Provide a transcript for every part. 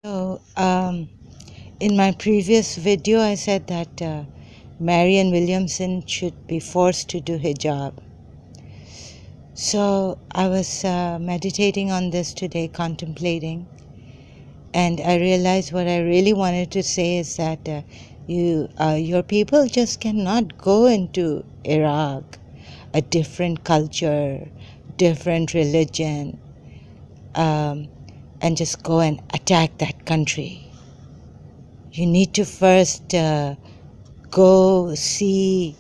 So, in my previous video, I said that Marianne Williamson should be forced to do hijab. So, I was meditating on this today, contemplating, and I realized what I really wanted to say is that your people just cannot go into Iraq, a different culture, different religion, and just go and attack that country. You need to first go see,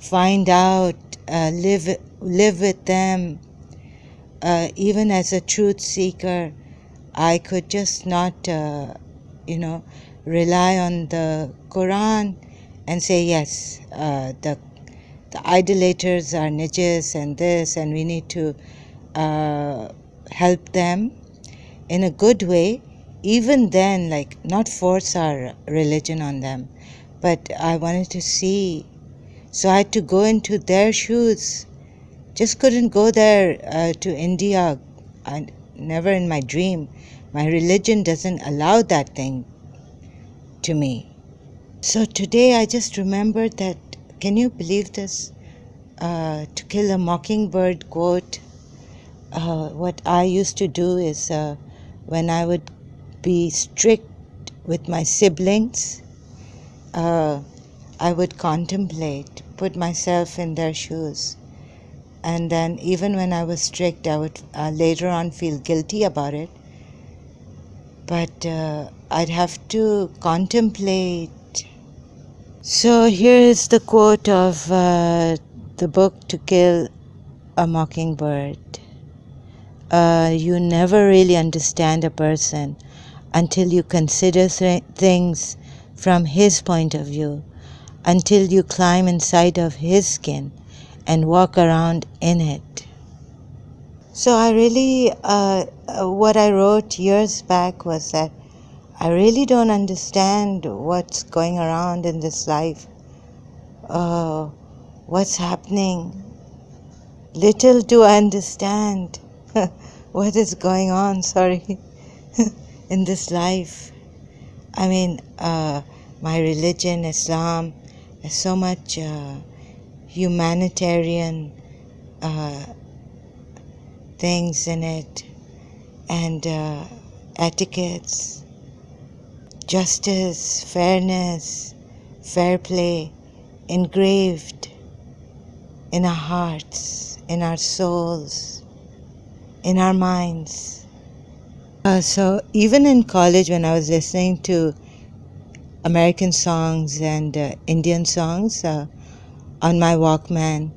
find out, live with them. Even as a truth seeker, I could just not, rely on the Quran and say yes, the idolaters are najis and this, and we need to help them in a good way. Even then, like, not force our religion on them, but I wanted to see, so I had to go into their shoes. Just couldn't go there to India. I never in my dream. My religion doesn't allow that thing to me. So today I just remembered that, can you believe this? To kill a mockingbird quote. What I used to do is when I would be strict with my siblings, I would contemplate, put myself in their shoes. And then even when I was strict, I would later on feel guilty about it. But I'd have to contemplate. So here is the quote of the book To Kill a Mockingbird. You never really understand a person until you consider things from his point of view, until you climb inside of his skin and walk around in it. So I really, what I wrote years back was that I really don't understand what's going around in this life, what's happening. Little do I understand what is going on, in this life. I mean, my religion, Islam, has so much humanitarian things in it, and etiquettes, justice, fairness, fair play, engraved in our hearts, in our souls, in our minds. So even in college, when I was listening to American songs and Indian songs on my Walkman,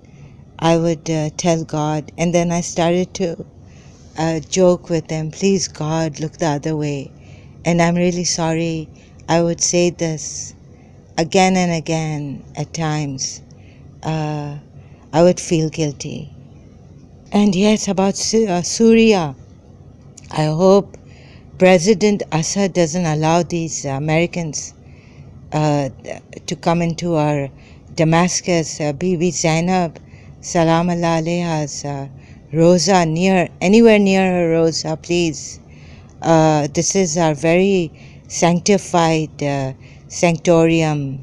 I would tell God, and then I started to joke with them, please God, look the other way. And I'm really sorry. I would say this again and again at times. I would feel guilty. And yes, about Syria, I hope President Assad doesn't allow these Americans to come into our Damascus, Bibi Zainab, Salam Allah Alaiha's Rosa, anywhere near her Rosa, please. This is our very sanctified sanctorium.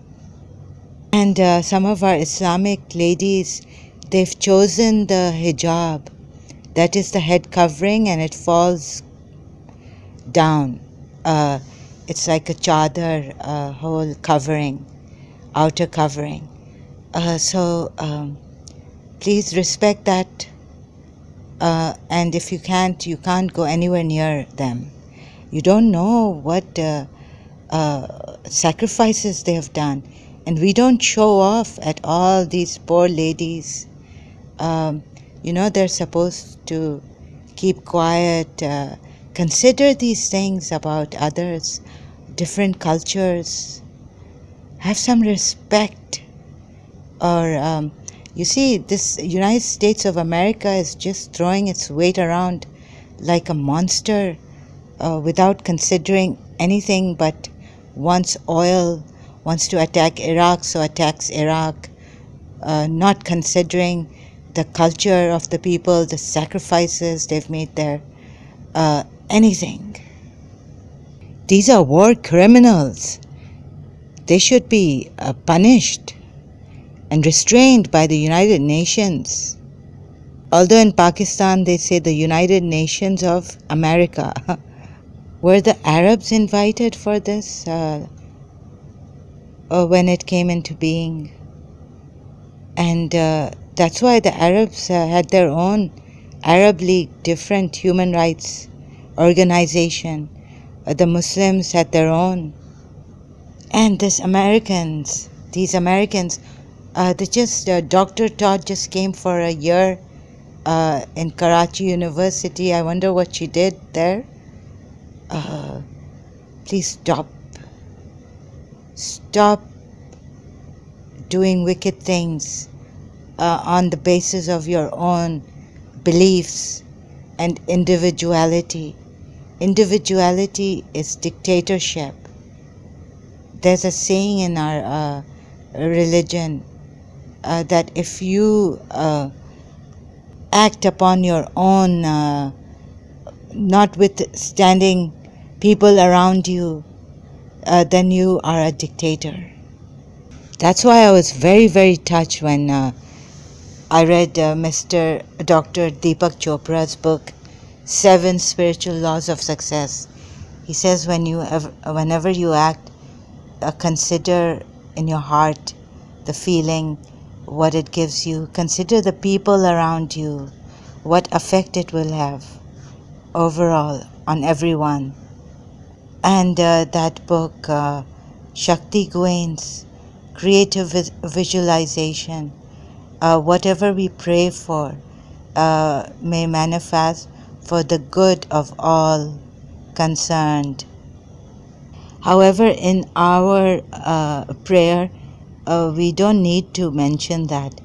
And some of our Islamic ladies, they've chosen the hijab. That is the head covering, and it falls down. It's like a chadar, whole covering, outer covering. So please respect that. And if you can't go anywhere near them. You don't know what sacrifices they have done. And we don't show off at all, these poor ladies. They're supposed to keep quiet, consider these things about others, different cultures, have some respect. Or, you see, this United States of America is just throwing its weight around like a monster without considering anything but wants oil, wants to attack Iraq, so attacks Iraq, not considering the culture of the people, the sacrifices they've made there, anything. These are war criminals. They should be punished and restrained by the United Nations. Although in Pakistan they say the United Nations of America. Were the Arabs invited for this when it came into being? And that's why the Arabs had their own Arab League, different human rights organization. The Muslims had their own. And these Americans, Dr. Todd just came for a year in Karachi University. I wonder what she did there. Please stop doing wicked things on the basis of your own beliefs and individuality. Individuality is dictatorship. There's a saying in our religion that if you act upon your own, notwithstanding people around you, then you are a dictator. That's why I was very, very touched when I read Dr. Deepak Chopra's book, 7 Spiritual Laws of Success. He says whenever you act, consider in your heart the feeling, what it gives you. Consider the people around you, what effect it will have overall on everyone. And that book, Shakti Gawain's creative visualization, whatever we pray for may manifest for the good of all concerned. However, in our prayer, we don't need to mention that.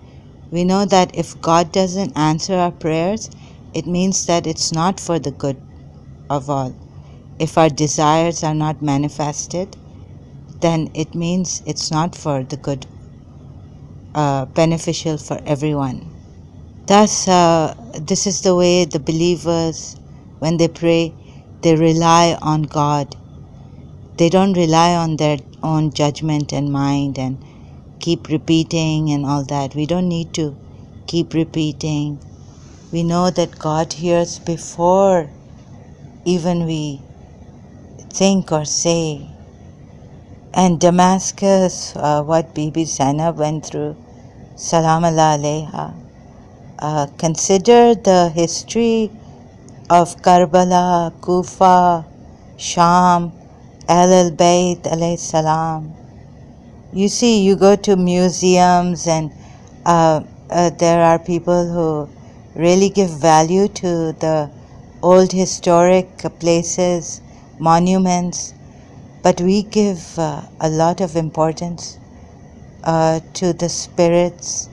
We know that if God doesn't answer our prayers, it means that it's not for the good of all. If our desires are not manifested, then it means it's not for the good, beneficial for everyone. Thus, this is the way the believers, when they pray, they rely on God. They don't rely on their own judgment and mind and keep repeating and all that. We don't need to keep repeating. We know that God hears before even we think or say. And Damascus, what Bibi Zainab went through, Salam Allah alayha. Consider the history of Karbala, Kufa, Sham, Ahl-Bayt alayhi salam. You see, you go to museums and there are people who really give value to the old historic places, monuments, but we give a lot of importance to the spirits,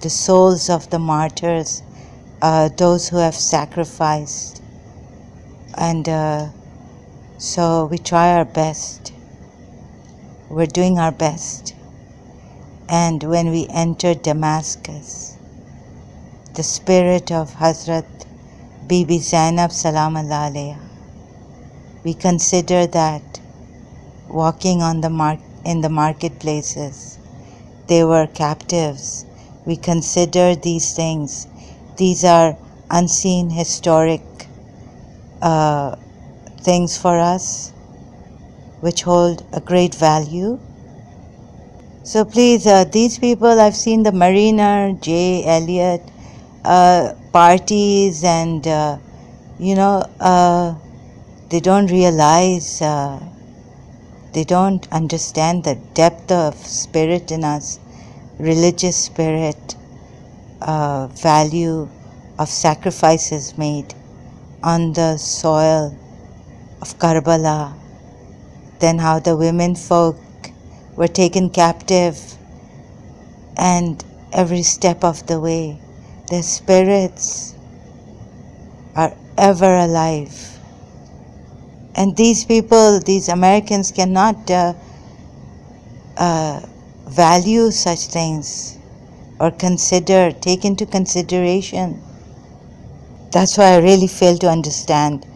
the souls of the martyrs, those who have sacrificed. And so we try our best. We're doing our best. And when we enter Damascus, the spirit of Hazrat Bibi Zainab Salam Allah alayha, we consider that walking on in the marketplaces, they were captives. We consider these things. These are unseen historic things for us, which hold a great value. So please, these people, I've seen the Mariner, J. Elliot, parties, and they don't realize, they don't understand the depth of spirit in us, religious spirit, value of sacrifices made on the soil of Karbala, then how the women folk were taken captive, and every step of the way their spirits are ever alive. And these people, these Americans, cannot value such things or take into consideration. That's why I really fail to understand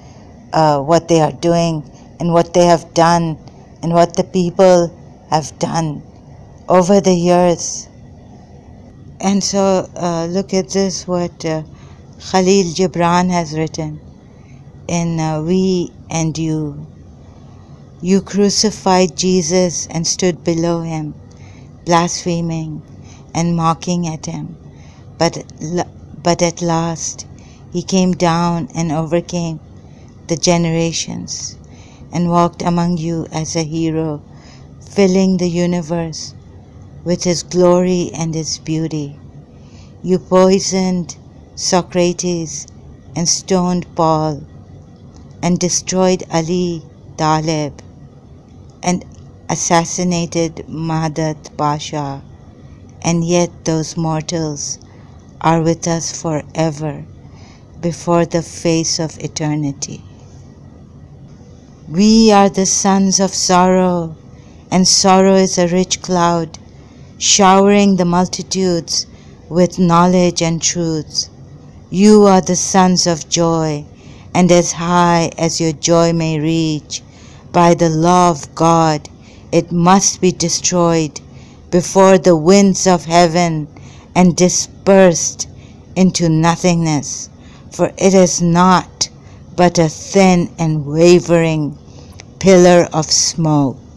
what they are doing and what they have done and what the people have done over the years. And so look at this, what Khalil Gibran has written in We and You. You crucified Jesus and stood below him, blaspheming and mocking at him. But at last he came down and overcame the generations and walked among you as a hero, filling the universe with his glory and his beauty. You poisoned Socrates and stoned Paul and destroyed Ali Talib and assassinated Mahadat Pasha, and yet those mortals are with us forever before the face of eternity. We are the sons of sorrow, and sorrow is a rich cloud, showering the multitudes with knowledge and truth. You are the sons of joy, and as high as your joy may reach, by the law of God, it must be destroyed before the winds of heaven and dispersed into nothingness, for it is not but a thin and wavering pillar of smoke.